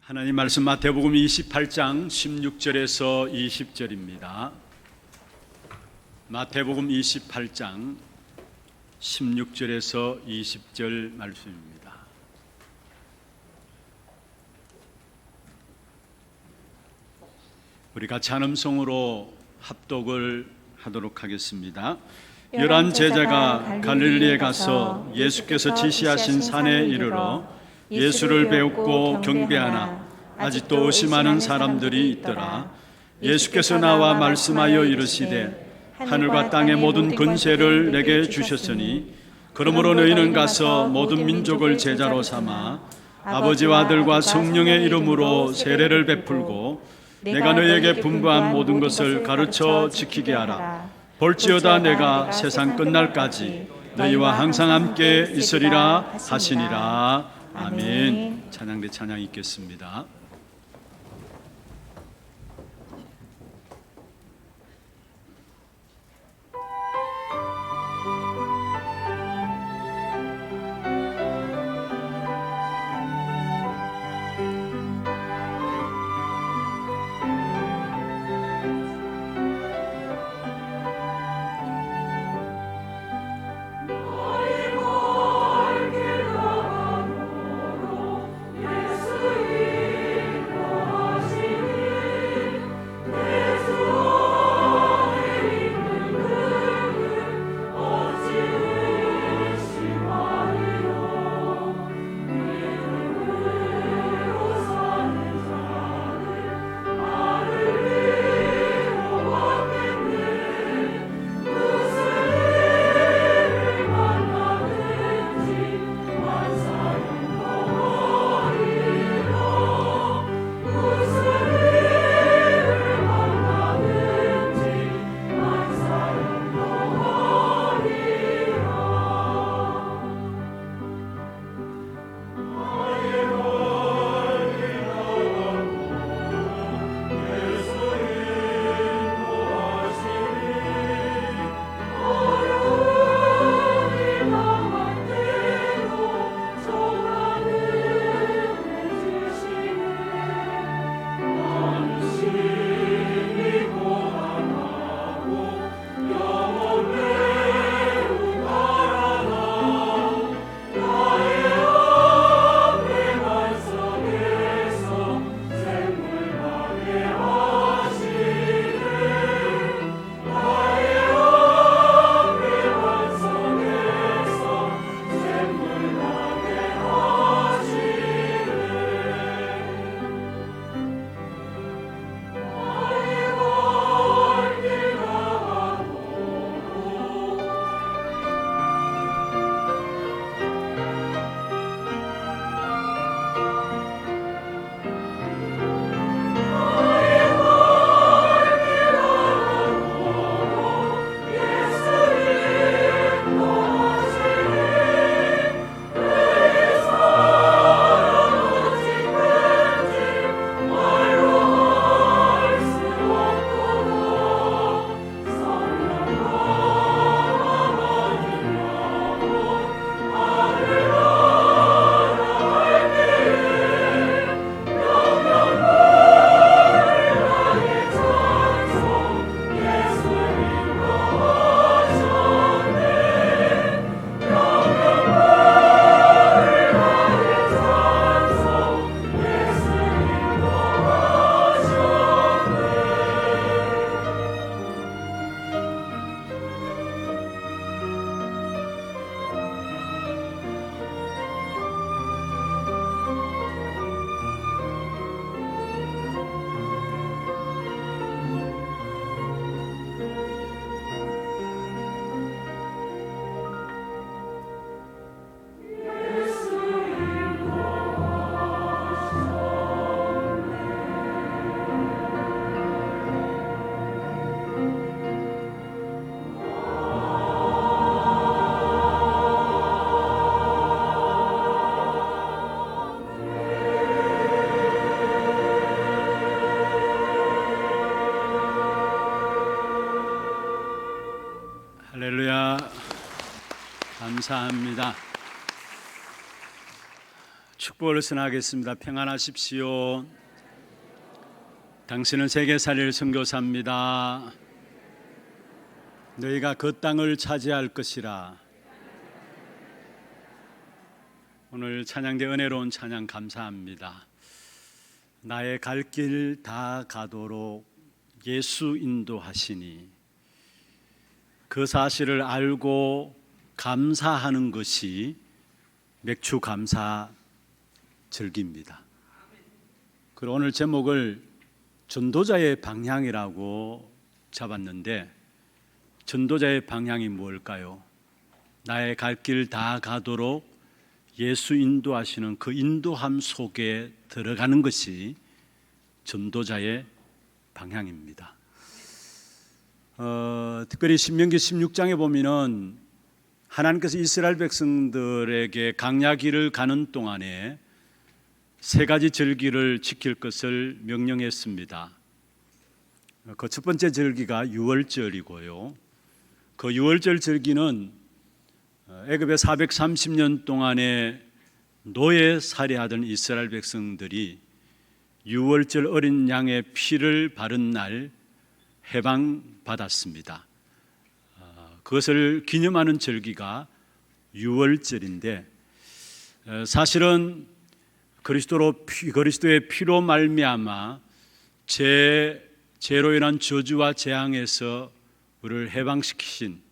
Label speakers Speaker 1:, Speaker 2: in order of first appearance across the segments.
Speaker 1: 하나님 말씀 마태복음 28장 16절에서 20절입니다. 마태복음 28장 16절에서 20절 말씀입니다. 우리 같이 한 음성으로 합독을 하도록 하겠습니다. 열한 제자가 갈릴리에 가서 예수께서 지시하신 산에 이르러 예수를 배웠고 경배하나 아직도 의심하는 사람들이 있더라. 예수께서 나와 말씀하여 이르시되 하늘과 땅의 모든 권세를 내게 주셨으니 그러므로 너희는 가서 모든 민족을 제자로 삼아 아버지와 아들과 성령의 이름으로 세례를 베풀고 내가 너희에게 분부한 모든 것을 가르쳐 지키게 하라. 볼지어다 내가 세상 끝날까지 너희와 항상 함께 있으리라 하시니라. 아멘. 찬양대 찬양 읽겠습니다. 할렐루야. 감사합니다. 축복을 선하겠습니다. 평안하십시오. 당신은 세계살릴 선교사입니다. 너희가 그 땅을 차지할 것이라. 오늘 찬양대 은혜로운 찬양 감사합니다. 나의 갈 길 다 가도록 예수 인도하시니, 그 사실을 알고 감사하는 것이 맥주 감사 절기입니다. 그리고 오늘 제목을 전도자의 방향이라고 잡았는데, 전도자의 방향이 뭘까요? 나의 갈 길 다 가도록 예수 인도하시는 그 인도함 속에 들어가는 것이 전도자의 방향입니다. 특별히 신명기 16장에 보면은 하나님께서 이스라엘 백성들에게 광야길을 가는 동안에 세 가지 절기를 지킬 것을 명령했습니다. 그 첫 번째 절기가 유월절이고요. 그 유월절 절기는 애굽에 430년 동안에 노예 살해하던 이스라엘 백성들이 유월절 어린 양의 피를 바른 날 해방받았습니다. 그것을 기념하는 절기가 유월절인데, 사실은 그리스도의 피로 말미암아 죄로 인한 저주와 재앙에서 우리를 해방시키신,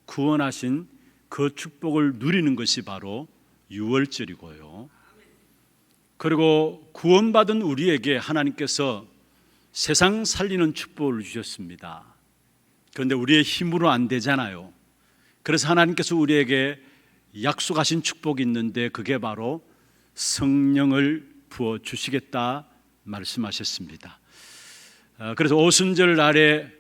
Speaker 1: 구원하신 그 축복을 누리는 것이 바로 유월절이고요. 그리고 구원받은 우리에게 하나님께서 세상 살리는 축복을 주셨습니다. 그런데 우리의 힘으로 안 되잖아요. 그래서 하나님께서 우리에게 약속하신 축복이 있는데, 그게 바로 성령을 부어 주시겠다 말씀하셨습니다. 그래서 오순절 날에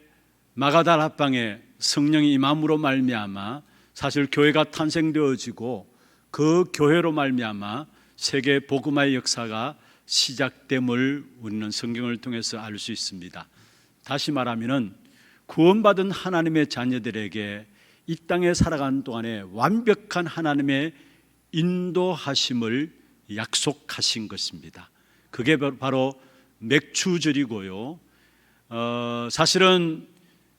Speaker 1: 마가달 합방에 성령이 임함으로 말미암아 사실 교회가 탄생되어지고, 그 교회로 말미암아 세계 복음화의 역사가 시작됨을 우리는 성경을 통해서 알 수 있습니다. 다시 말하면은 구원받은 하나님의 자녀들에게 이 땅에 살아가는 동안에 완벽한 하나님의 인도하심을 약속하신 것입니다. 그게 바로 맥추절이고요. 사실은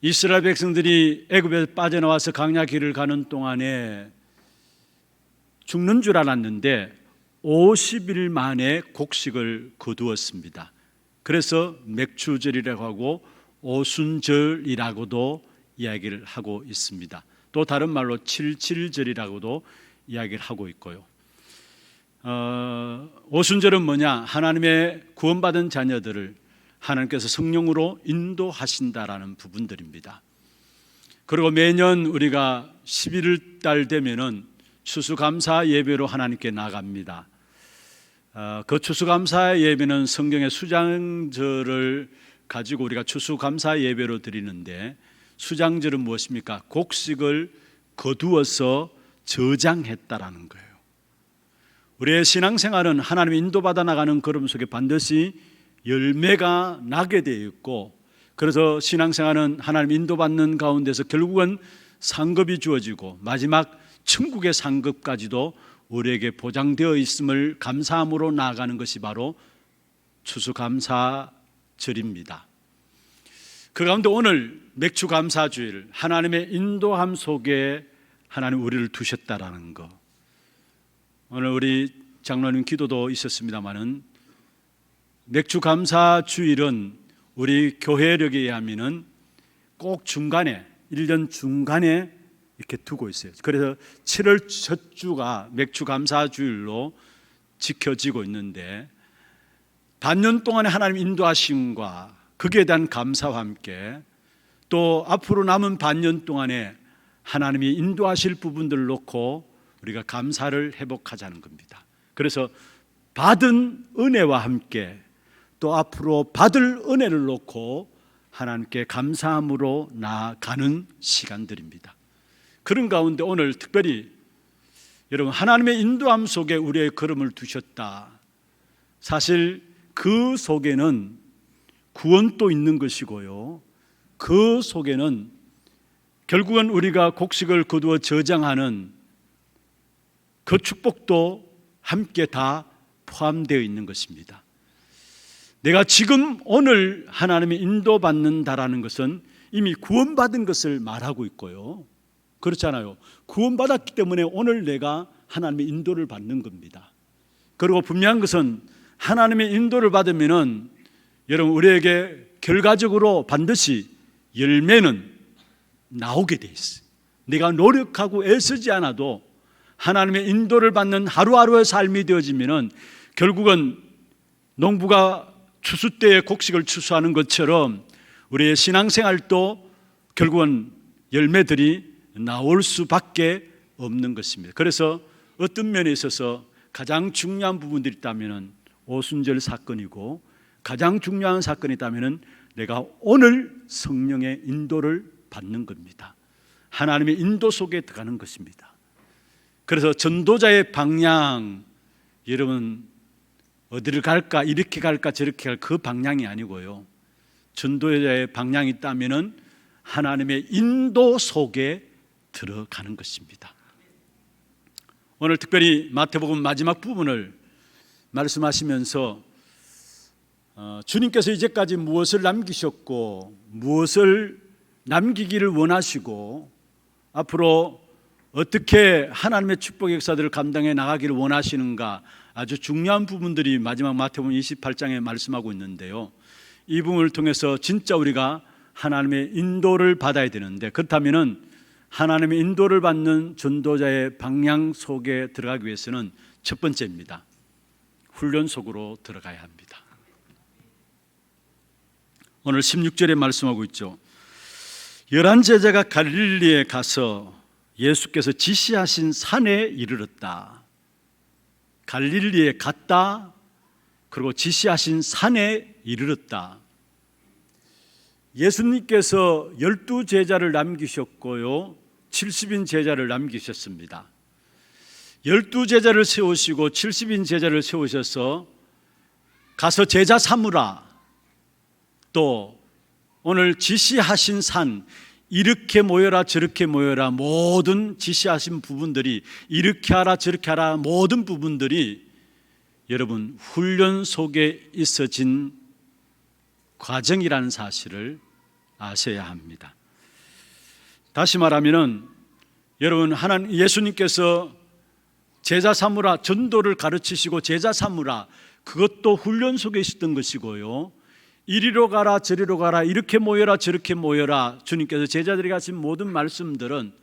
Speaker 1: 이스라엘 백성들이 애굽에 빠져나와서 광야 길을 가는 동안에 죽는 줄 알았는데 50일 만에 곡식을 거두었습니다. 그래서 맥추절이라고 하고 오순절이라고도 이야기를 하고 있습니다. 또 다른 말로 칠칠절이라고도 이야기를 하고 있고요. 오순절은 뭐냐? 하나님의 구원받은 자녀들을 하나님께서 성령으로 인도하신다라는 부분들입니다. 그리고 매년 우리가 11월 달 되면은 추수감사 예배로 하나님께 나갑니다. 그 추수감사 예배는 성경의 수장절을 가지고 우리가 추수감사 예배로 드리는데, 수장절은 무엇입니까? 곡식을 거두어서 저장했다라는 거예요. 우리의 신앙생활은 하나님의 인도받아 나가는 걸음 속에 반드시 열매가 나게 되어 있고, 그래서 신앙생활은 하나님 인도받는 가운데서 결국은 상급이 주어지고 마지막 천국의 상급까지도 우리에게 보장되어 있음을 감사함으로 나아가는 것이 바로 추수감사절입니다. 그 가운데 오늘 맥주감사주일, 하나님의 인도함 속에 하나님 우리를 두셨다라는 것. 오늘 우리 장로님 기도도 있었습니다마는 맥주감사주일은 우리 교회력에 의하면은 꼭 중간에, 1년 중간에 이렇게 두고 있어요. 그래서 7월 첫 주가 맥주감사주일로 지켜지고 있는데, 반년 동안의 하나님 인도하심과 거기에 대한 감사와 함께 또 앞으로 남은 반년 동안에 하나님이 인도하실 부분들을 놓고 우리가 감사를 회복하자는 겁니다. 그래서 받은 은혜와 함께 또 앞으로 받을 은혜를 놓고 하나님께 감사함으로 나아가는 시간들입니다. 그런 가운데 오늘 특별히 여러분, 하나님의 인도함 속에 우리의 걸음을 두셨다. 사실 그 속에는 구원도 있는 것이고요, 그 속에는 결국은 우리가 곡식을 거두어 저장하는 그 축복도 함께 다 포함되어 있는 것입니다. 내가 지금 오늘 하나님의 인도받는다라는 것은 이미 구원받은 것을 말하고 있고요. 그렇잖아요. 구원받았기 때문에 오늘 내가 하나님의 인도를 받는 겁니다. 그리고 분명한 것은 하나님의 인도를 받으면은 여러분 우리에게 결과적으로 반드시 열매는 나오게 돼 있어요. 내가 노력하고 애쓰지 않아도 하나님의 인도를 받는 하루하루의 삶이 되어지면은 결국은 농부가 추수 때에 곡식을 추수하는 것처럼 우리의 신앙생활도 결국은 열매들이 나올 수밖에 없는 것입니다. 그래서 어떤 면에 있어서 가장 중요한 부분들이 있다면 오순절 사건이고, 가장 중요한 사건이 있다면 내가 오늘 성령의 인도를 받는 겁니다. 하나님의 인도 속에 들어가는 것입니다. 그래서 전도자의 방향, 여러분 어디를 갈까, 이렇게 갈까 저렇게 갈까, 그 방향이 아니고요, 전도자의 방향이 있다면 하나님의 인도 속에 들어가는 것입니다. 오늘 특별히 마태복음 마지막 부분을 말씀하시면서 주님께서 이제까지 무엇을 남기셨고 무엇을 남기기를 원하시고 앞으로 어떻게 하나님의 축복의 역사들을 감당해 나가기를 원하시는가, 아주 중요한 부분들이 마지막 마태복음 28장에 말씀하고 있는데요, 이 부분을 통해서 진짜 우리가 하나님의 인도를 받아야 되는데, 그렇다면 하나님의 인도를 받는 전도자의 방향 속에 들어가기 위해서는 첫 번째입니다. 훈련 속으로 들어가야 합니다. 오늘 16절에 말씀하고 있죠. 11 제자가 갈릴리에 가서 예수께서 지시하신 산에 이르렀다. 갈릴리에 갔다. 그리고 지시하신 산에 이르렀다. 예수님께서 12 제자를 남기셨고요, 70인 제자를 남기셨습니다. 12 제자를 세우시고 70인 제자를 세우셔서 가서 제자 삼으라, 또 오늘 지시하신 산, 이렇게 모여라 저렇게 모여라, 모든 지시하신 부분들이, 이렇게 하라 저렇게 하라, 모든 부분들이 여러분 훈련 속에 있어진 과정이라는 사실을 아셔야 합니다. 다시 말하면은 여러분 예수님께서 제자 삼으라, 전도를 가르치시고 제자 삼으라, 그것도 훈련 속에 있었던 것이고요, 이리로 가라 저리로 가라, 이렇게 모여라 저렇게 모여라, 주님께서 제자들에게 하신 모든 말씀들은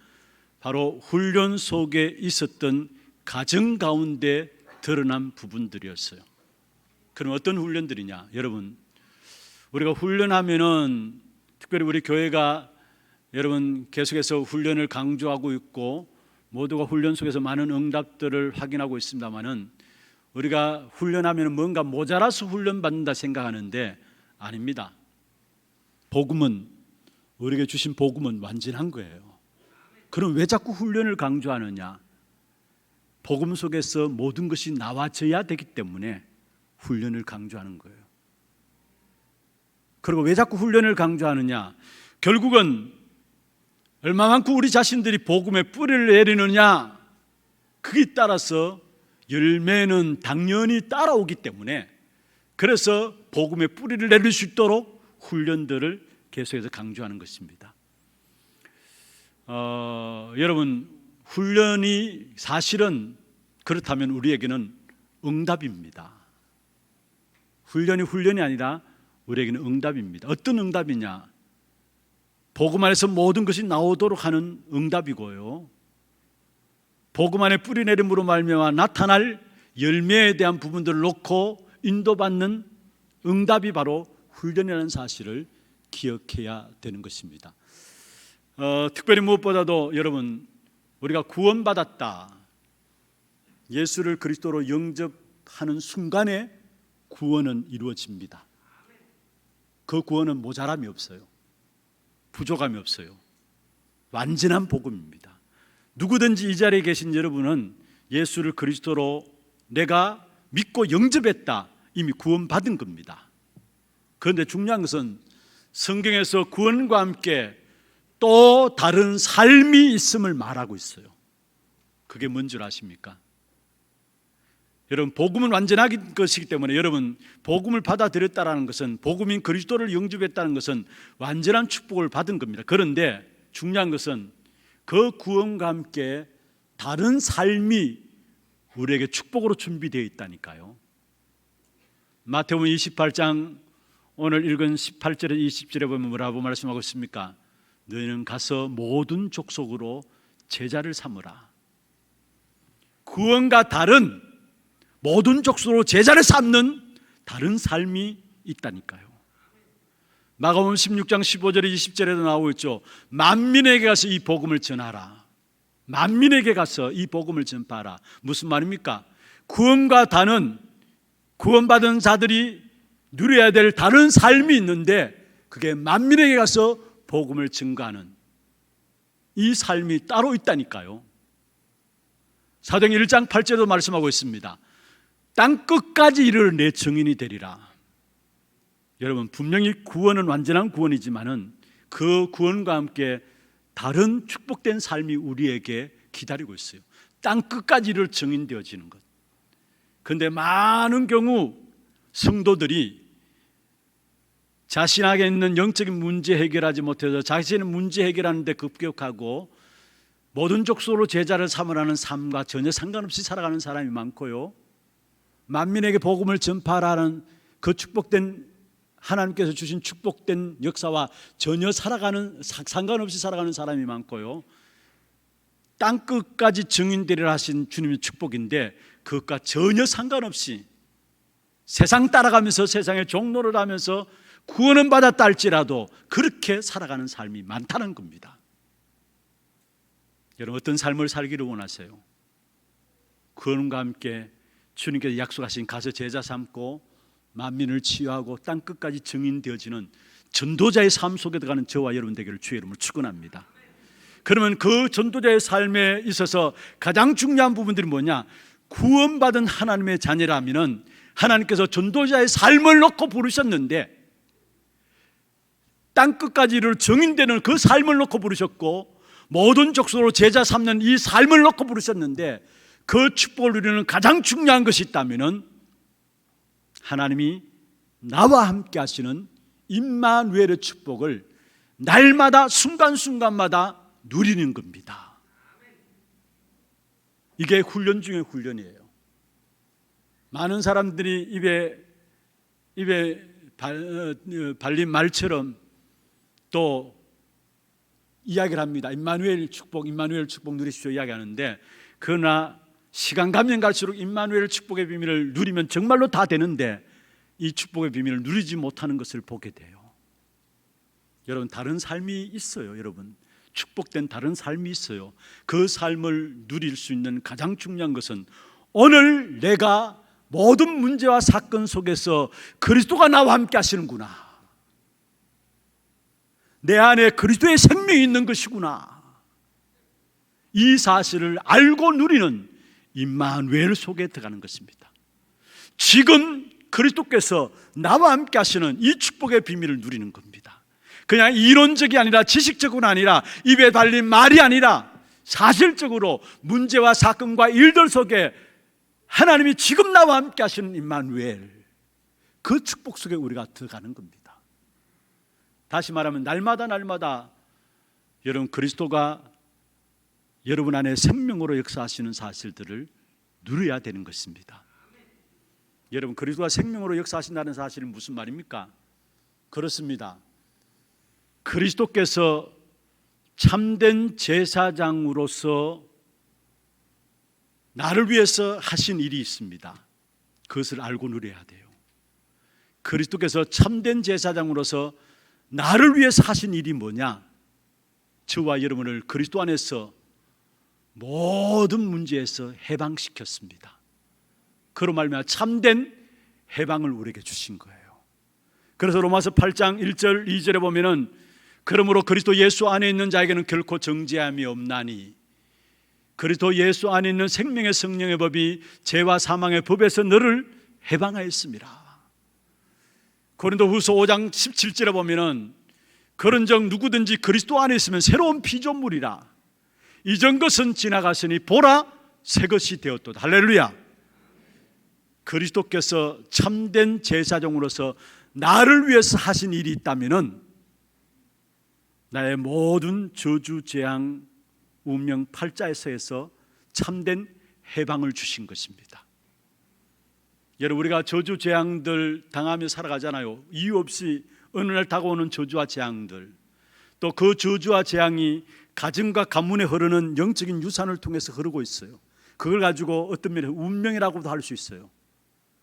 Speaker 1: 바로 훈련 속에 있었던 과정 가운데 드러난 부분들이었어요. 그럼 어떤 훈련들이냐? 여러분 우리가 훈련하면은, 특별히 우리 교회가 여러분 계속해서 훈련을 강조하고 있고 모두가 훈련 속에서 많은 응답들을 확인하고 있습니다만은, 우리가 훈련하면 뭔가 모자라서 훈련받는다 생각하는데 아닙니다. 복음은, 우리에게 주신 복음은 완전한 거예요. 그럼 왜 자꾸 훈련을 강조하느냐? 복음 속에서 모든 것이 나와져야 되기 때문에 훈련을 강조하는 거예요. 그리고 왜 자꾸 훈련을 강조하느냐? 결국은 얼마만큼 우리 자신들이 복음에 뿌리를 내리느냐, 그에 따라서 열매는 당연히 따라오기 때문에, 그래서 복음에 뿌리를 내릴 수 있도록 훈련들을 계속해서 강조하는 것입니다. 여러분 훈련이 사실은 그렇다면 우리에게는 응답입니다. 훈련이 아니라 우리에게는 응답입니다. 어떤 응답이냐? 복음 안에서 모든 것이 나오도록 하는 응답이고요, 복음 안에 뿌리 내림으로 말미암아 나타날 열매에 대한 부분들을 놓고 인도받는 응답이 바로 훈련이라는 사실을 기억해야 되는 것입니다. 특별히 무엇보다도 여러분 우리가 구원받았다, 예수를 그리스도로 영접하는 순간에 구원은 이루어집니다. 그 구원은 모자람이 없어요. 부족함이 없어요. 완전한 복음입니다. 누구든지 이 자리에 계신 여러분은 예수를 그리스도로 내가 믿고 영접했다, 이미 구원받은 겁니다. 그런데 중요한 것은 성경에서 구원과 함께 또 다른 삶이 있음을 말하고 있어요. 그게 뭔 줄 아십니까? 여러분, 복음은 완전한 것이기 때문에 여러분, 복음을 받아들였다는 것은, 복음인 그리스도를 영접했다는 것은 완전한 축복을 받은 겁니다. 그런데 중요한 것은 그 구원과 함께 다른 삶이 우리에게 축복으로 준비되어 있다니까요. 마태복음 28장 오늘 읽은 18절에 20절에 보면 뭐라고 말씀하고 있습니까? 너희는 가서 모든 족속으로 제자를 삼으라. 구원과 다른 모든 족속으로 제자를 삼는 다른 삶이 있다니까요. 마가복음 16장 15절에 20절에도 나오고 있죠. 만민에게 가서 이 복음을 전하라. 만민에게 가서 이 복음을 전파하라. 무슨 말입니까? 구원과 다른, 구원받은 자들이 누려야 될 다른 삶이 있는데 그게 만민에게 가서 복음을 증거하는 이 삶이 따로 있다니까요. 사도행전 1장 8절에도 말씀하고 있습니다. 땅 끝까지 이르러 내 증인이 되리라. 여러분, 분명히 구원은 완전한 구원이지만은 그 구원과 함께 다른 축복된 삶이 우리에게 기다리고 있어요. 땅 끝까지 이르러 증인되어지는 것. 그런데 많은 경우 성도들이 자신에게 있는 영적인 문제 해결하지 못해서 자신의 문제 해결하는 데 급격하고 모든 족속으로 제자를 삼으라는 삶과 전혀 상관없이 살아가는 사람이 많고요, 만민에게 복음을 전파하라는 그 축복된 하나님께서 주신 축복된 역사와 전혀 상관없이 살아가는 사람이 많고요, 땅 끝까지 증인되리라 하신 주님의 축복인데 그것과 전혀 상관없이 세상 따라가면서 세상의 종로를 하면서 구원은 받았다 할지라도 그렇게 살아가는 삶이 많다는 겁니다. 여러분, 어떤 삶을 살기를 원하세요? 구원과 함께 주님께서 약속하신 가서 제자 삼고 만민을 치유하고 땅 끝까지 증인되어지는 전도자의 삶 속에 들어가는 저와 여러분 되기를 주의 이름으로 축원합니다. 그러면 그 전도자의 삶에 있어서 가장 중요한 부분들이 뭐냐? 구원받은 하나님의 자녀라면은 하나님께서 전도자의 삶을 놓고 부르셨는데 땅 끝까지 이를 증인되는 그 삶을 놓고 부르셨고 모든 족속으로 제자 삼는 이 삶을 놓고 부르셨는데 그 축복을 누리는 가장 중요한 것이 있다면은 하나님이 나와 함께 하시는 임마누엘의 축복을 날마다 순간순간마다 누리는 겁니다. 이게 훈련 중의 훈련이에요. 많은 사람들이 입에 발린 말처럼 또 이야기를 합니다. 임마누엘 축복 누리십시오 이야기하는데, 그러나 시간 가면 갈수록 임마누엘 축복의 비밀을 누리면 정말로 다 되는데 이 축복의 비밀을 누리지 못하는 것을 보게 돼요. 여러분, 다른 삶이 있어요. 여러분, 축복된 다른 삶이 있어요. 그 삶을 누릴 수 있는 가장 중요한 것은 오늘 내가 모든 문제와 사건 속에서 그리스도가 나와 함께 하시는구나, 내 안에 그리스도의 생명이 있는 것이구나, 이 사실을 알고 누리는 임마누엘 속에 들어가는 것입니다. 지금 그리스도께서 나와 함께 하시는 이 축복의 비밀을 누리는 겁니다. 그냥 이론적이 아니라 지식적으로 아니라 입에 달린 말이 아니라 사실적으로 문제와 사건과 일들 속에 하나님이 지금 나와 함께 하시는 임마누엘, 그 축복 속에 우리가 들어가는 겁니다. 다시 말하면 날마다 여러분, 그리스도가 여러분 안에 생명으로 역사하시는 사실들을 누려야 되는 것입니다. 여러분, 그리스도가 생명으로 역사하신다는 사실은 무슨 말입니까? 그렇습니다. 그리스도께서 참된 제사장으로서 나를 위해서 하신 일이 있습니다. 그것을 알고 누려야 돼요. 그리스도께서 참된 제사장으로서 나를 위해서 하신 일이 뭐냐? 저와 여러분을 그리스도 안에서 모든 문제에서 해방시켰습니다. 그로 말미암아 참된 해방을 우리에게 주신 거예요. 그래서 로마서 8장 1절 2절에 보면은 그러므로 그리스도 예수 안에 있는 자에게는 결코 정죄함이 없나니 그리스도 예수 안에 있는 생명의 성령의 법이 죄와 사망의 법에서 너를 해방하였습니다. 고린도후서 5장 17절에 보면은 그런즉 누구든지 그리스도 안에 있으면 새로운 피조물이라 이전 것은 지나갔으니 보라 새 것이 되었도다. 할렐루야. 그리스도께서 참된 제사장으로서 나를 위해서 하신 일이 있다면은 나의 모든 저주, 재앙, 운명, 팔자에서 참된 해방을 주신 것입니다. 여러분, 우리가 저주, 재앙들 당하며 살아가잖아요. 이유 없이 어느 날 다가오는 저주와 재앙들, 또 그 저주와 재앙이 가정과 가문에 흐르는 영적인 유산을 통해서 흐르고 있어요. 그걸 가지고 어떤 면에 운명이라고도 할 수 있어요.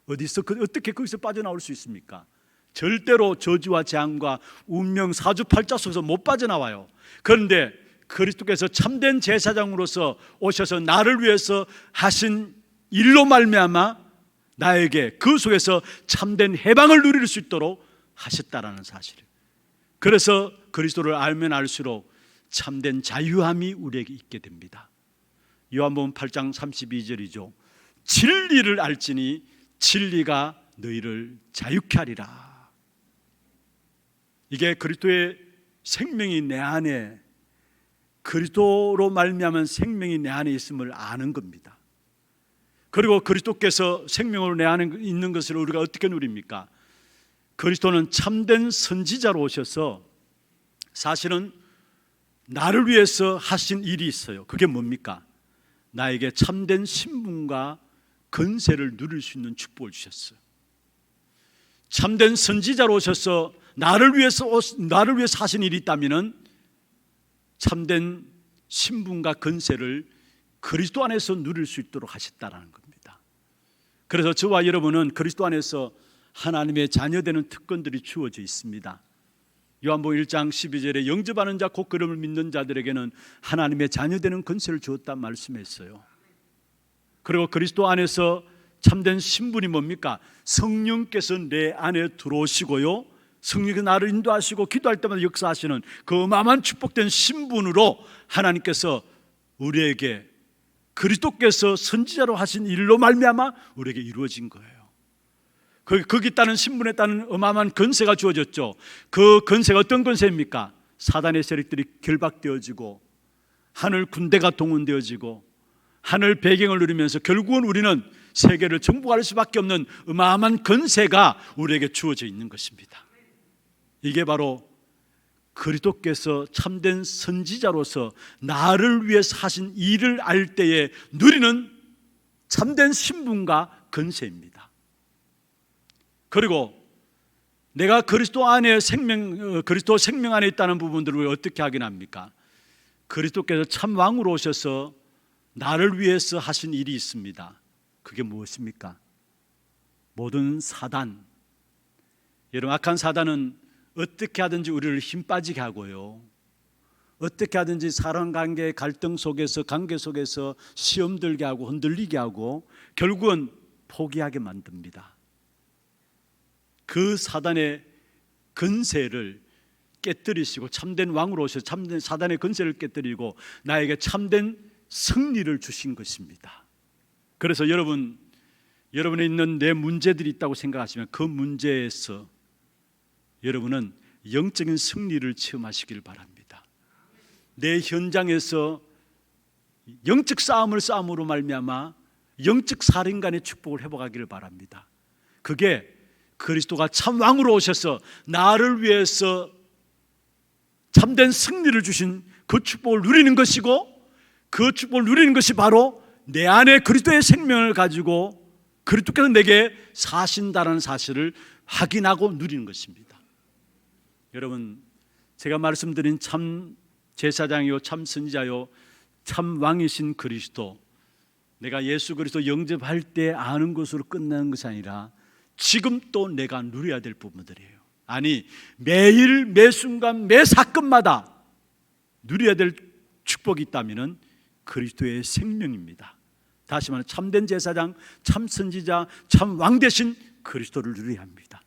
Speaker 1: 어떻게 거기서 빠져나올 수 있습니까? 절대로 저주와 재앙과 운명, 사주팔자 속에서 못 빠져나와요. 그런데 그리스도께서 참된 제사장으로서 오셔서 나를 위해서 하신 일로 말미암아 나에게 그 속에서 참된 해방을 누릴 수 있도록 하셨다라는 사실이에요. 그래서 그리스도를 알면 알수록 참된 자유함이 우리에게 있게 됩니다. 요한복음 8장 32절이죠. 진리를 알지니 진리가 너희를 자유케 하리라. 이게 그리스도의 생명이 내 안에, 그리스도로 말미암은 생명이 내 안에 있음을 아는 겁니다. 그리고 그리스도께서 생명으로 내 안에 있는 것을 우리가 어떻게 누립니까? 그리스도는 참된 선지자로 오셔서 사실은 나를 위해서 하신 일이 있어요. 그게 뭡니까? 나에게 참된 신분과 건세를 누릴 수 있는 축복을 주셨어요. 참된 선지자로 오셔서 나를 위해서 하신 일이 있다면 참된 신분과 건세를 그리스도 안에서 누릴 수 있도록 하셨다라는 겁니다. 그래서 저와 여러분은 그리스도 안에서 하나님의 자녀되는 특권들이 주어져 있습니다. 요한복음 1장 12절에 영접하는 자 곧 그름을 믿는 자들에게는 하나님의 자녀되는 권세를 주었다 말씀했어요. 그리고 그리스도 안에서 참된 신분이 뭡니까? 성령께서 내 안에 들어오시고요, 성령이 나를 인도하시고 기도할 때마다 역사하시는 그 어마어마한 축복된 신분으로 하나님께서 우리에게 그리스도께서 선지자로 하신 일로 말미암아 우리에게 이루어진 거예요. 거기 따른 신분에 따른 어마어마한 권세가 주어졌죠. 그 권세가 어떤 권세입니까? 사단의 세력들이 결박되어지고 하늘 군대가 동원되어지고 하늘 배경을 누리면서 결국은 우리는 세계를 정복할 수밖에 없는 어마어마한 권세가 우리에게 주어져 있는 것입니다. 이게 바로 그리스도께서 참된 선지자로서 나를 위해서 하신 일을 알 때에 누리는 참된 신분과 권세입니다. 그리고 내가 그리스도 안에 그리스도 생명 안에 있다는 부분들을 어떻게 확인합니까? 그리스도께서 참 왕으로 오셔서 나를 위해서 하신 일이 있습니다. 그게 무엇입니까? 모든 사단, 여러분, 악한 사단은 어떻게 하든지 우리를 힘 빠지게 하고요, 어떻게 하든지 사람관계 갈등 속에서, 관계 속에서 시험 들게 하고 흔들리게 하고 결국은 포기하게 만듭니다. 그 사단의 권세를 깨뜨리시고 참된 왕으로 오셔서 참된 사단의 권세를 깨뜨리고 나에게 참된 승리를 주신 것입니다. 그래서 여러분에 있는 내 문제들이 있다고 생각하시면 그 문제에서 여러분은 영적인 승리를 체험하시길 바랍니다. 내 현장에서 영적 싸움으로 말미암아 영적 살인간의 축복을 회복하기를 바랍니다. 그게 그리스도가 참 왕으로 오셔서 나를 위해서 참된 승리를 주신 그 축복을 누리는 것이고, 그 축복을 누리는 것이 바로 내 안에 그리스도의 생명을 가지고 그리스도께서 내게 사신다는 사실을 확인하고 누리는 것입니다. 여러분, 제가 말씀드린 참 제사장이요, 참 선지자요, 참 왕이신 그리스도, 내가 예수 그리스도 영접할 때 아는 것으로 끝나는 것이 아니라 지금 또 내가 누려야 될 부분들이에요. 아니, 매일 매 순간 매 사건마다 누려야 될 축복이 있다면 그리스도의 생명입니다. 다시 말해 참된 제사장, 참 선지자, 참 왕 되신 그리스도를 누려야 합니다.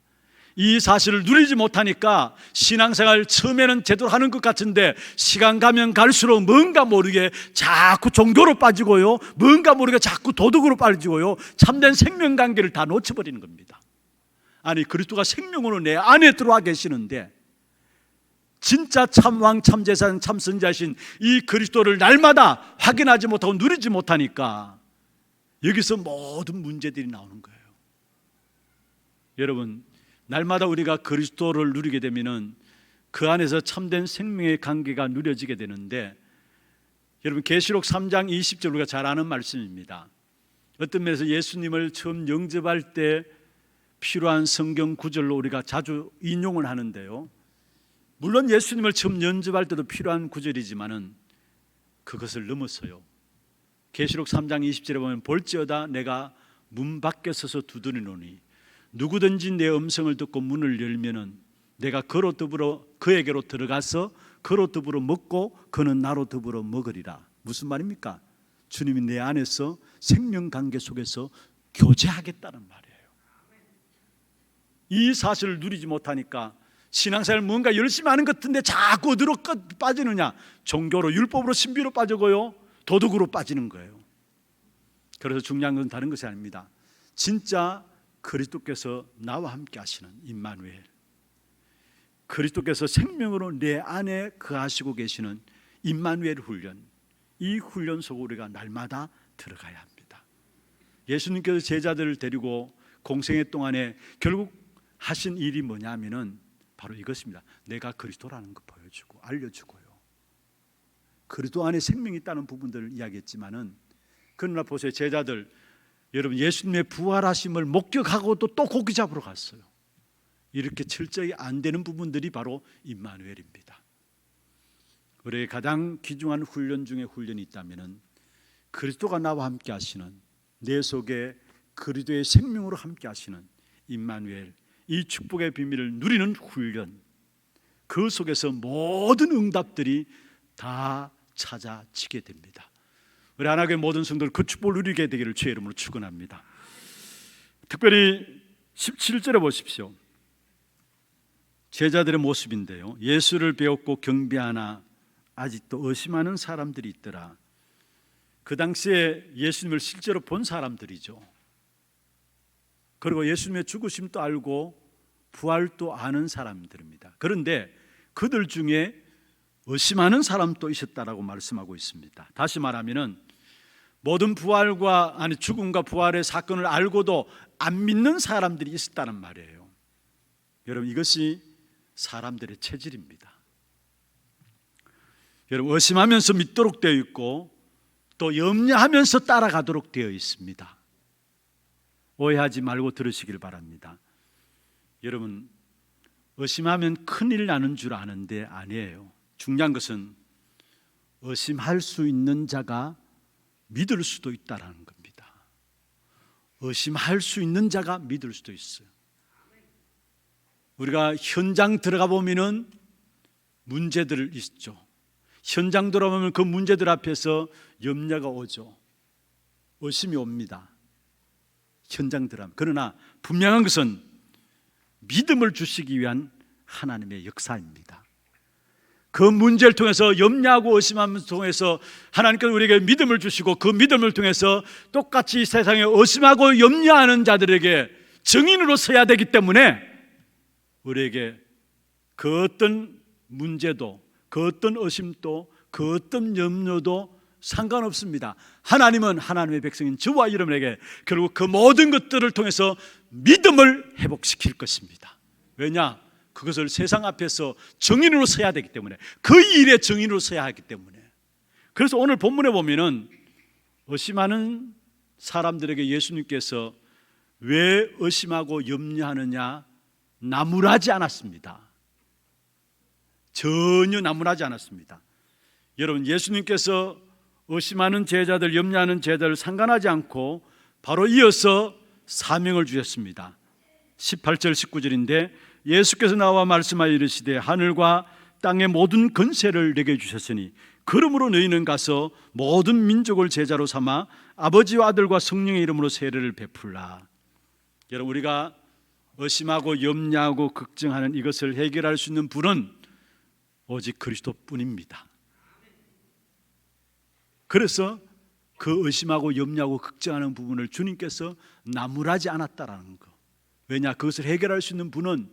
Speaker 1: 이 사실을 누리지 못하니까 신앙생활 처음에는 제대로 하는 것 같은데 시간 가면 갈수록 뭔가 모르게 자꾸 종교로 빠지고요, 뭔가 모르게 자꾸 도덕으로 빠지고요, 참된 생명관계를 다 놓쳐버리는 겁니다. 아니, 그리스도가 생명으로 내 안에 들어와 계시는데 진짜 참왕, 참제사장, 참선자신 이 그리스도를 날마다 확인하지 못하고 누리지 못하니까 여기서 모든 문제들이 나오는 거예요. 여러분, 날마다 우리가 그리스도를 누리게 되면은 그 안에서 참된 생명의 관계가 누려지게 되는데, 여러분 계시록 3장 20절 우리가 잘 아는 말씀입니다. 어떤 면에서 예수님을 처음 영접할 때 필요한 성경 구절로 우리가 자주 인용을 하는데요, 물론 예수님을 처음 영접할 때도 필요한 구절이지만은 그것을 넘어서요, 계시록 3장 20절에 보면 볼지어다 내가 문 밖에 서서 두드리노니 누구든지 내 음성을 듣고 문을 열면은 내가 그로 더불어 그에게로 들어가서 그로 더불어 먹고 그는 나로 더불어 먹으리라. 무슨 말입니까? 주님이 내 안에서 생명관계 속에서 교제하겠다는 말이에요. 이 사실을 누리지 못하니까 신앙생활 뭔가 열심히 하는 것 같은데 자꾸 어디로 빠지느냐? 종교로, 율법으로, 신비로 빠지고요, 도덕으로 빠지는 거예요. 그래서 중요한 건 다른 것이 아닙니다. 진짜 그리스도께서 나와 함께 하시는 임마누엘, 그리스도께서 생명으로 내 안에 거하시고 계시는 임마누엘 훈련, 이 훈련 속으로 우리가 날마다 들어가야 합니다. 예수님께서 제자들을 데리고 공생애 동안에 결국 하신 일이 뭐냐면은 바로 이것입니다. 내가 그리스도라는 거 보여주고 알려주고요, 그리스도 안에 생명이 있다는 부분들을 이야기했지만은, 그러나 보세요, 제자들 여러분 예수님의 부활하심을 목격하고도 또 고기 잡으러 갔어요. 이렇게 철저히 안 되는 부분들이 바로 임마누엘입니다. 우리의 가장 귀중한 훈련 중에 훈련이 있다면은 그리스도가 나와 함께 하시는, 내 속에 그리스도의 생명으로 함께 하시는 임마누엘, 이 축복의 비밀을 누리는 훈련, 그 속에서 모든 응답들이 다 찾아지게 됩니다. 우리 하나님의 모든 성도들 그 축복을 누리게 되기를 주의 이름으로 축원합니다. 특별히 17절에 보십시오. 제자들의 모습인데요, 예수를 배웠고 경배하나 아직도 의심하는 사람들이 있더라. 그 당시에 예수님을 실제로 본 사람들이죠. 그리고 예수님의 죽으심도 알고 부활도 아는 사람들입니다. 그런데 그들 중에 의심하는 사람도 있었다라고 말씀하고 있습니다. 다시 말하면은 모든 부활과 죽음과 부활의 사건을 알고도 안 믿는 사람들이 있었다는 말이에요. 여러분, 이것이 사람들의 체질입니다. 여러분, 의심하면서 믿도록 되어 있고 또 염려하면서 따라가도록 되어 있습니다. 오해하지 말고 들으시길 바랍니다. 여러분, 의심하면 큰일 나는 줄 아는데 아니에요. 중요한 것은 의심할 수 있는 자가 믿을 수도 있다라는 겁니다. 의심할 수 있는 자가 믿을 수도 있어요. 우리가 현장 들어가 보면은 문제들 있죠. 현장 들어가면 그 문제들 앞에서 염려가 오죠. 의심이 옵니다. 현장 들어가면. 그러나 분명한 것은 믿음을 주시기 위한 하나님의 역사입니다. 그 문제를 통해서 염려하고 의심함을 통해서 하나님께서 우리에게 믿음을 주시고, 그 믿음을 통해서 똑같이 세상에 의심하고 염려하는 자들에게 증인으로 서야 되기 때문에 우리에게 그 어떤 문제도, 그 어떤 의심도, 그 어떤 염려도 상관없습니다. 하나님은 하나님의 백성인 저와 여러분에게 결국 그 모든 것들을 통해서 믿음을 회복시킬 것입니다. 왜냐? 그것을 세상 앞에서 증인으로 서야 되기 때문에, 그 일의 증인으로 서야 하기 때문에. 그래서 오늘 본문에 보면은 의심하는 사람들에게 예수님께서 왜 의심하고 염려하느냐 나무라지 않았습니다. 전혀 나무라지 않았습니다. 여러분, 예수님께서 의심하는 제자들, 염려하는 제자들을 상관하지 않고 바로 이어서 사명을 주셨습니다. 18절 19절인데 예수께서 나와 말씀하여 이르시되 하늘과 땅의 모든 권세를 내게 주셨으니 그러므로 너희는 가서 모든 민족을 제자로 삼아 아버지와 아들과 성령의 이름으로 세례를 베풀라. 여러분, 우리가 의심하고 염려하고 걱정하는 이것을 해결할 수 있는 분은 오직 그리스도뿐입니다. 그래서 그 의심하고 염려하고 걱정하는 부분을 주님께서 나무라지 않았다라는 거. 왜냐? 그것을 해결할 수 있는 분은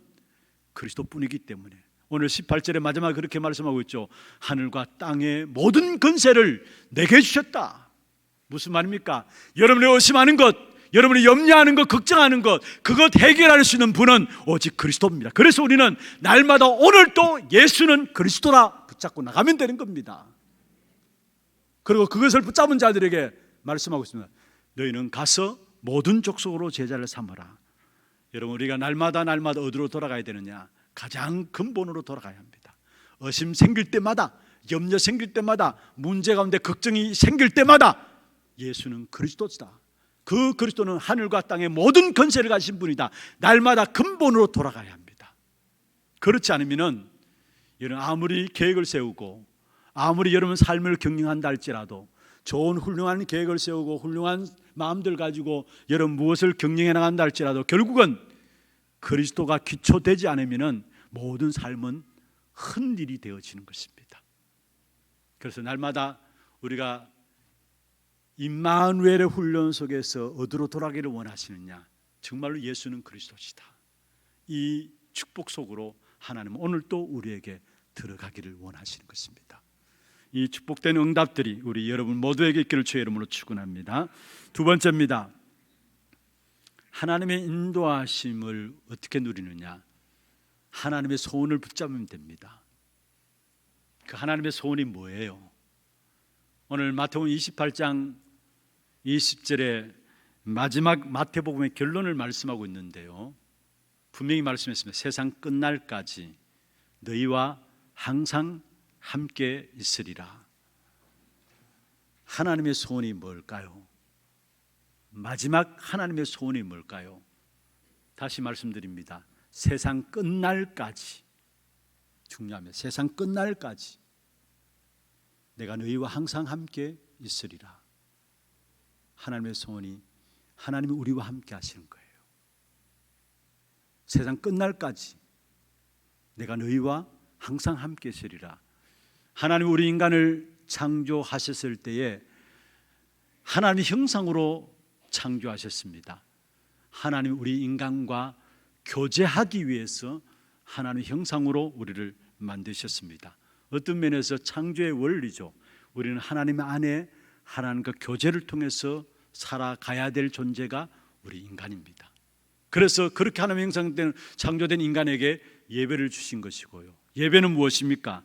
Speaker 1: 그리스도뿐이기 때문에. 오늘 18절의 마지막에 그렇게 말씀하고 있죠. 하늘과 땅의 모든 권세를 내게 주셨다. 무슨 말입니까? 여러분의 의심하는 것, 여러분이 염려하는 것, 걱정하는 것, 그것 해결할 수 있는 분은 오직 그리스도입니다. 그래서 우리는 날마다 오늘도 예수는 그리스도라 붙잡고 나가면 되는 겁니다. 그리고 그것을 붙잡은 자들에게 말씀하고 있습니다. 너희는 가서 모든 족속으로 제자를 삼아라. 여러분, 우리가 날마다 어디로 돌아가야 되느냐? 가장 근본으로 돌아가야 합니다. 의심 생길 때마다, 염려 생길 때마다, 문제 가운데 걱정이 생길 때마다 예수는 그리스도다. 그 그리스도는 하늘과 땅의 모든 권세를 가진 분이다. 날마다 근본으로 돌아가야 합니다. 그렇지 않으면 여러분, 아무리 계획을 세우고 아무리 여러분 삶을 경영한다 할지라도, 좋은 훌륭한 계획을 세우고 훌륭한 마음들 가지고 여러분 무엇을 경영해 나간다 할지라도 결국은 그리스도가 기초되지 않으면 모든 삶은 헛일이 되어지는 것입니다. 그래서 날마다 우리가 임마누엘의 훈련 속에서 어디로 돌아가기를 원하시느냐? 정말로 예수는 그리스도시다. 이 축복 속으로 하나님은 오늘도 우리에게 들어가기를 원하시는 것입니다. 이 축복된 응답들이 우리 여러분 모두에게 있기를 주의 이름으로 축원합니다. 두 번째입니다. 하나님의 인도하심을 어떻게 누리느냐? 하나님의 소원을 붙잡으면 됩니다. 그 하나님의 소원이 뭐예요? 오늘 마태복음 28장 20절에 마지막 마태복음의 결론을 말씀하고 있는데요, 분명히 말씀했습니다. 세상 끝날까지 너희와 항상 함께 있으리라. 하나님의 소원이 뭘까요? 마지막 하나님의 소원이 뭘까요? 다시 말씀드립니다. 세상 끝날까지, 중요합니다. 세상 끝날까지 내가 너희와 항상 함께 있으리라. 하나님의 소원이 하나님이 우리와 함께 하시는 거예요. 세상 끝날까지 내가 너희와 항상 함께 있으리라. 하나님 우리 인간을 창조하셨을 때에 하나님의 형상으로 창조하셨습니다. 하나님 우리 인간과 교제하기 위해서 하나님의 형상으로 우리를 만드셨습니다. 어떤 면에서 창조의 원리죠. 우리는 하나님 안에 하나님과 교제를 통해서 살아가야 될 존재가 우리 인간입니다. 그래서 그렇게 하나님의 형상된 창조된 인간에게 예배를 주신 것이고요. 예배는 무엇입니까?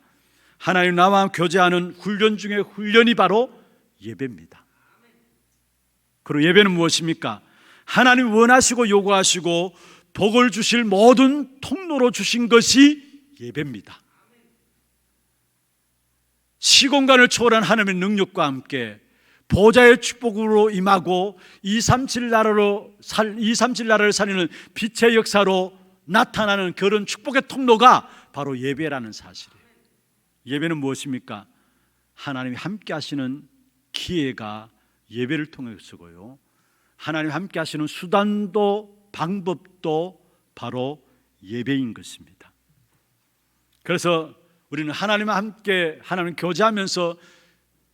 Speaker 1: 하나님 나와 교제하는 훈련 중에 훈련이 바로 예배입니다. 그리고 예배는 무엇입니까? 하나님 원하시고 요구하시고 복을 주실 모든 통로로 주신 것이 예배입니다. 시공간을 초월한 하나님의 능력과 함께 보좌의 축복으로 임하고 237 나라를 살리는 빛의 역사로 나타나는 그런 축복의 통로가 바로 예배라는 사실이에요. 예배는 무엇입니까? 하나님이 함께 하시는 기회가 예배를 통해서고요, 하나님 함께 하시는 수단도 방법도 바로 예배인 것입니다. 그래서 우리는 하나님과 함께 하나님 교제하면서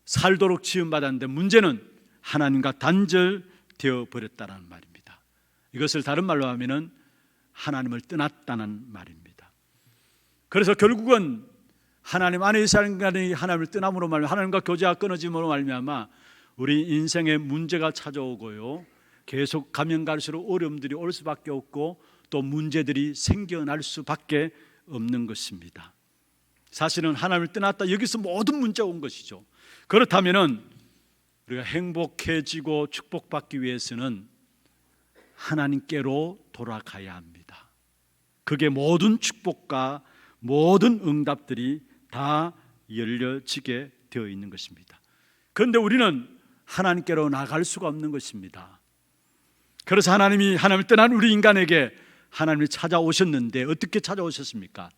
Speaker 1: 살도록 지음받았는데 문제는 하나님과 단절되어 버렸다는 말입니다. 이것을 다른 말로 하면은 하나님을 떠났다는 말입니다. 그래서 결국은 하나님 안에 있는 인간이 하나님을 떠남으로 말미암아 하나님과 교제가 끊어짐으로 말미암아 우리 인생에 문제가 찾아오고요, 계속 가면 갈수록 어려움들이 올 수밖에 없고 또 문제들이 생겨날 수밖에 없는 것입니다. 사실은 하나님을 떠났다, 여기서 모든 문제가 온 것이죠. 그렇다면 우리가 행복해지고 축복받기 위해서는 하나님께로 돌아가야 합니다. 그게 모든 축복과 모든 응답들이 다 열려지게 되어 있는 것입니다. 그런데 우리는 하나님께로 나갈 수가 없는 것입니다. 그래서 하나님을 떠난 우리 인간에게 하나님이 찾아오셨는데 어떻게 찾아오셨습니까?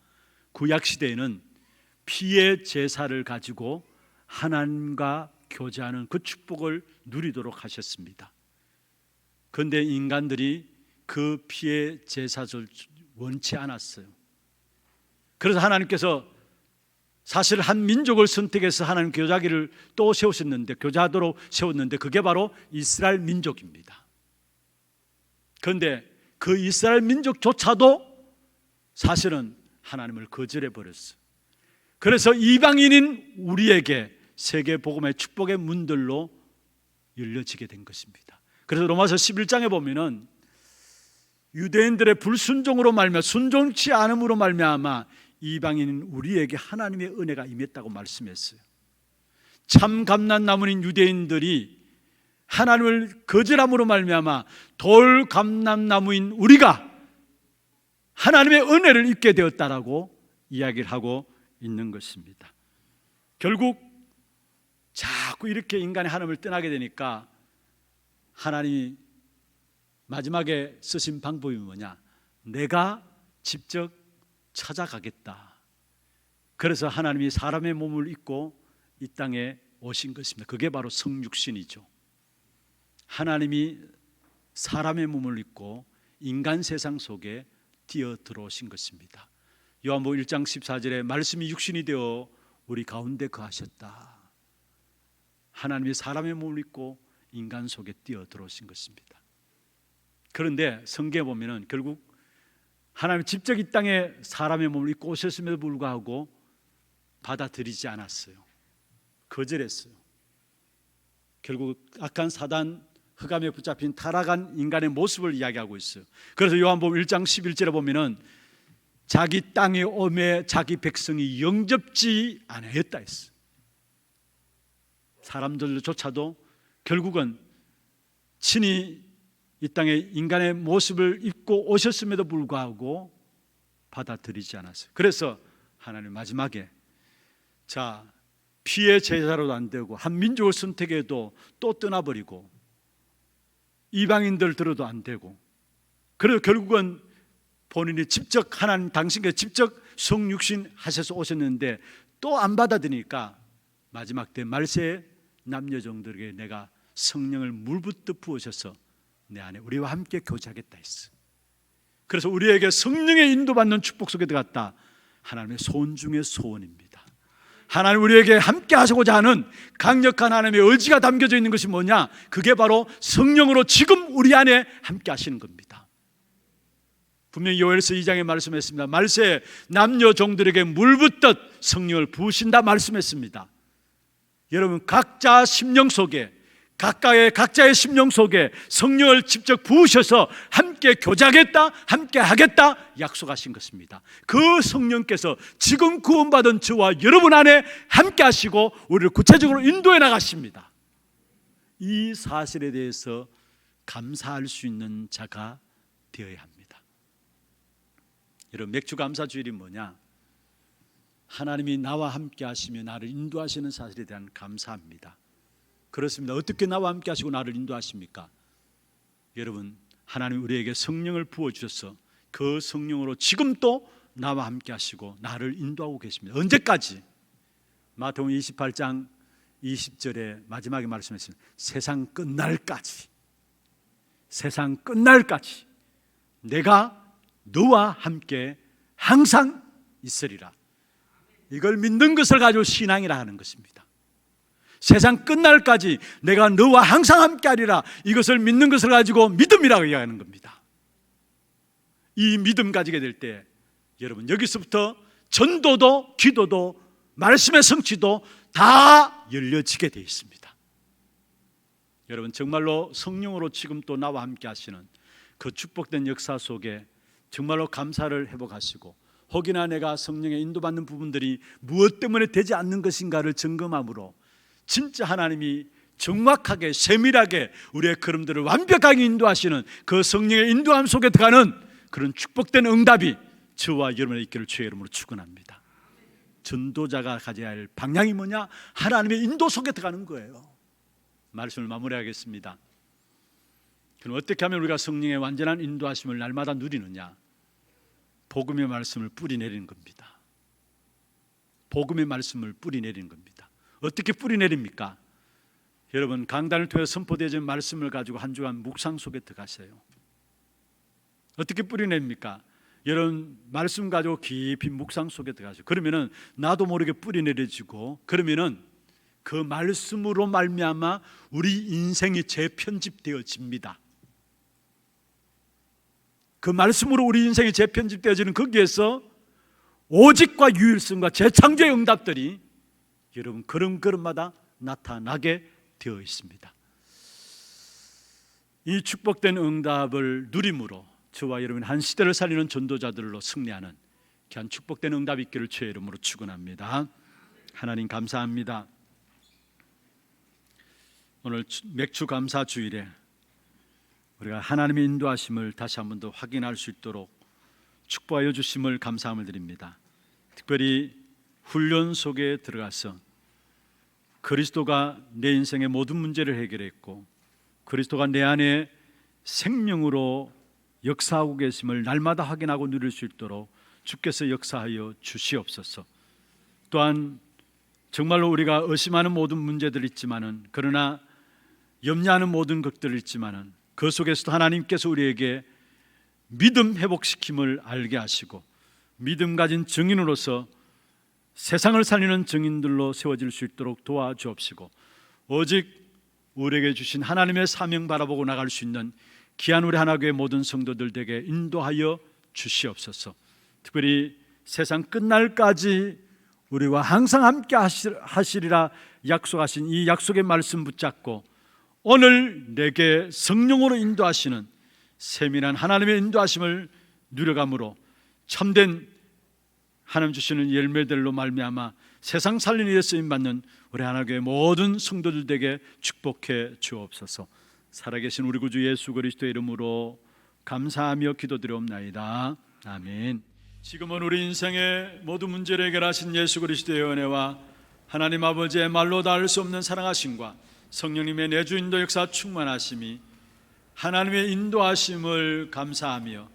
Speaker 1: 구약시대에는 피의 제사를 가지고 하나님과 교제하는 그 축복을 누리도록 하셨습니다. 그런데 인간들이 그 피의 제사를 원치 않았어요. 그래서 하나님께서 사실 한 민족을 선택해서 하나님 교제하기를 또 세우셨는데, 교제하도록 세웠는데 그게 바로 이스라엘 민족입니다. 그런데 그 이스라엘 민족조차도 사실은 하나님을 거절해 버렸어요. 그래서 이방인인 우리에게 세계 복음의 축복의 문들로 열려지게 된 것입니다. 그래서 로마서 11장에 보면은 유대인들의 불순종으로 말미암아 순종치 않음으로 말미암아 이방인 우리에게 하나님의 은혜가 임했다고 말씀했어요. 참 감람나무인 유대인들이 하나님을 거절함으로 말미암아 돌 감람나무인 우리가 하나님의 은혜를 입게 되었다라고 이야기를 하고 있는 것입니다. 결국 자꾸 이렇게 인간이 하나님을 떠나게 되니까 하나님이 마지막에 쓰신 방법이 뭐냐? 내가 직접 찾아가겠다. 그래서 하나님이 사람의 몸을 입고 이 땅에 오신 것입니다. 그게 바로 성육신이죠. 하나님이 사람의 몸을 입고 인간 세상 속에 뛰어 들어오신 것입니다. 요한복음 1장 14절에 말씀이 육신이 되어 우리 가운데 거하셨다. 하나님이 사람의 몸을 입고 인간 속에 뛰어 들어오신 것입니다. 그런데 성경에 보면은 결국 하나님이 직접 이 땅에 사람의 몸을 입고 오셨음에도 불구하고 받아들이지 않았어요. 거절했어요. 결국 악한 사단 흑암에 붙잡힌 타락한 인간의 모습을 이야기하고 있어요. 그래서 요한복음 1장 11절에 보면은 자기 땅에 오매 자기 백성이 영접지 않았다 했어요. 사람들조차도 결국은 친히 이 땅에 인간의 모습을 입고 오셨음에도 불구하고 받아들이지 않았어요. 그래서 하나님 마지막에 자 피의 제사로도 안 되고 한 민족을 선택해도 또 떠나버리고 이방인들 들어도 안 되고 그래서 결국은 본인이 직접 하나님 당신께 직접 성육신 하셔서 오셨는데 또 안 받아들이니까 마지막 때 말세 남녀종들에게 내가 성령을 물붓듯 부으셔서 내 안에 우리와 함께 교제하겠다 했어. 그래서 우리에게 성령의 인도받는 축복 속에 들어갔다. 하나님의 소원 중의 소원입니다. 하나님 우리에게 함께 하시고자 하는 강력한 하나님의 의지가 담겨져 있는 것이 뭐냐? 그게 바로 성령으로 지금 우리 안에 함께 하시는 겁니다. 분명히 요엘서 2장에 말씀했습니다. 말세 남녀 종들에게 물붓듯 성령을 부으신다 말씀했습니다. 여러분 각자 심령 속에 각자의 심령 속에 성령을 직접 부으셔서 함께 교제하겠다, 함께 하겠다 약속하신 것입니다. 그 성령께서 지금 구원받은 저와 여러분 안에 함께 하시고 우리를 구체적으로 인도해 나가십니다. 이 사실에 대해서 감사할 수 있는 자가 되어야 합니다. 여러분 맥주 감사 주일이 뭐냐? 하나님이 나와 함께 하시며 나를 인도하시는 사실에 대한 감사합니다. 그렇습니다. 어떻게 나와 함께 하시고 나를 인도하십니까? 여러분 하나님 우리에게 성령을 부어주셔서 그 성령으로 지금 또 나와 함께 하시고 나를 인도하고 계십니다. 언제까지? 마태복음 28장 20절에 마지막에 말씀했습니다. 세상 끝날까지 내가 너와 함께 항상 있으리라. 이걸 믿는 것을 가지고 신앙이라 하는 것입니다. 세상 끝날까지 내가 너와 항상 함께하리라. 이것을 믿는 것을 가지고 믿음이라고 이야기하는 겁니다. 이 믿음 가지게 될 때 여러분 여기서부터 전도도 기도도 말씀의 성취도 다 열려지게 되어 있습니다. 여러분 정말로 성령으로 지금 또 나와 함께 하시는 그 축복된 역사 속에 정말로 감사를 회복하시고 혹이나 내가 성령에 인도받는 부분들이 무엇 때문에 되지 않는 것인가를 점검함으로 진짜 하나님이 정확하게 세밀하게 우리의 걸음들을 완벽하게 인도하시는 그 성령의 인도함 속에 들어가는 그런 축복된 응답이 저와 여러분의 있기를 주의 이름으로 축원합니다. 전도자가 가져야 할 방향이 뭐냐? 하나님의 인도 속에 들어가는 거예요. 말씀을 마무리하겠습니다. 그럼 어떻게 하면 우리가 성령의 완전한 인도하심을 날마다 누리느냐? 복음의 말씀을 뿌리내리는 겁니다. 복음의 말씀을 뿌리내리는 겁니다. 어떻게 뿌리내립니까? 여러분 강단을 통해 선포되어진 말씀을 가지고 한 주간 묵상 속에 들어가세요. 어떻게 뿌리내립니까? 여러분 말씀 가지고 깊이 묵상 속에 들어가세요. 그러면은 나도 모르게 뿌리내려지고 그러면은 그 말씀으로 말미암아 우리 인생이 재편집되어집니다. 그 말씀으로 우리 인생이 재편집되어지는 거기에서 오직과 유일성과 재창조의 응답들이 여러분 걸음걸음마다 나타나게 되어 있습니다. 이 축복된 응답을 누림으로 저와 여러분 한 시대를 살리는 전도자들로 승리하는 귀한 축복된 응답 있기를 주의 이름으로 축원합니다. 하나님 감사합니다. 오늘 맥주 감사 주일에 우리가 하나님의 인도하심을 다시 한 번 더 확인할 수 있도록 축복하여 주심을 감사함을 드립니다. 특별히 훈련 속에 들어가서 그리스도가 내 인생의 모든 문제를 해결했고 그리스도가 내 안에 생명으로 역사하고 계심을 날마다 확인하고 누릴 수 있도록 주께서 역사하여 주시옵소서. 또한 정말로 우리가 의심하는 모든 문제들 있지만은, 그러나 염려하는 모든 것들 있지만은 그 속에서도 하나님께서 우리에게 믿음 회복시킴을 알게 하시고 믿음 가진 증인으로서 세상을 살리는 증인들로 세워질 수 있도록 도와주옵시고, 오직 우리에게 주신 하나님의 사명 바라보고 나갈 수 있는 귀한 우리 하나교회 모든 성도들에게 인도하여 주시옵소서. 특별히 세상 끝날까지 우리와 항상 함께 하시리라 약속하신 이 약속의 말씀 붙잡고 오늘 내게 성령으로 인도하시는 세밀한 하나님의 인도하심을 누려감으로 참된 하나님 주시는 열매들로 말미암아 세상 살리는 일에 쓰임받는 우리 하나교회 모든 성도들에게 축복해 주옵소서. 살아계신 우리 구주 예수 그리스도의 이름으로 감사하며 기도드리옵나이다. 아멘. 지금은 우리 인생의 모든 문제를 해결하신 예수 그리스도의 은혜와 하나님 아버지의 말로 닿을 수 없는 사랑하심과 성령님의 내주 인도 역사 충만하심이 하나님의 인도하심을 감사하며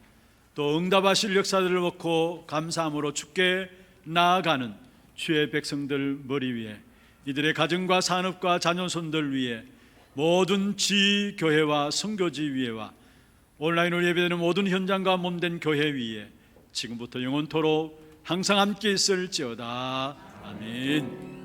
Speaker 1: 또 응답하실 역사들을 놓고 감사함으로 주께 나아가는 주의 백성들 머리 위에, 이들의 가정과 산업과 자녀손들 위에, 모든 지교회와 선교지 위에와 온라인으로 예배되는 모든 현장과 몸된 교회 위에 지금부터 영원토록 항상 함께 있을지어다. 아멘.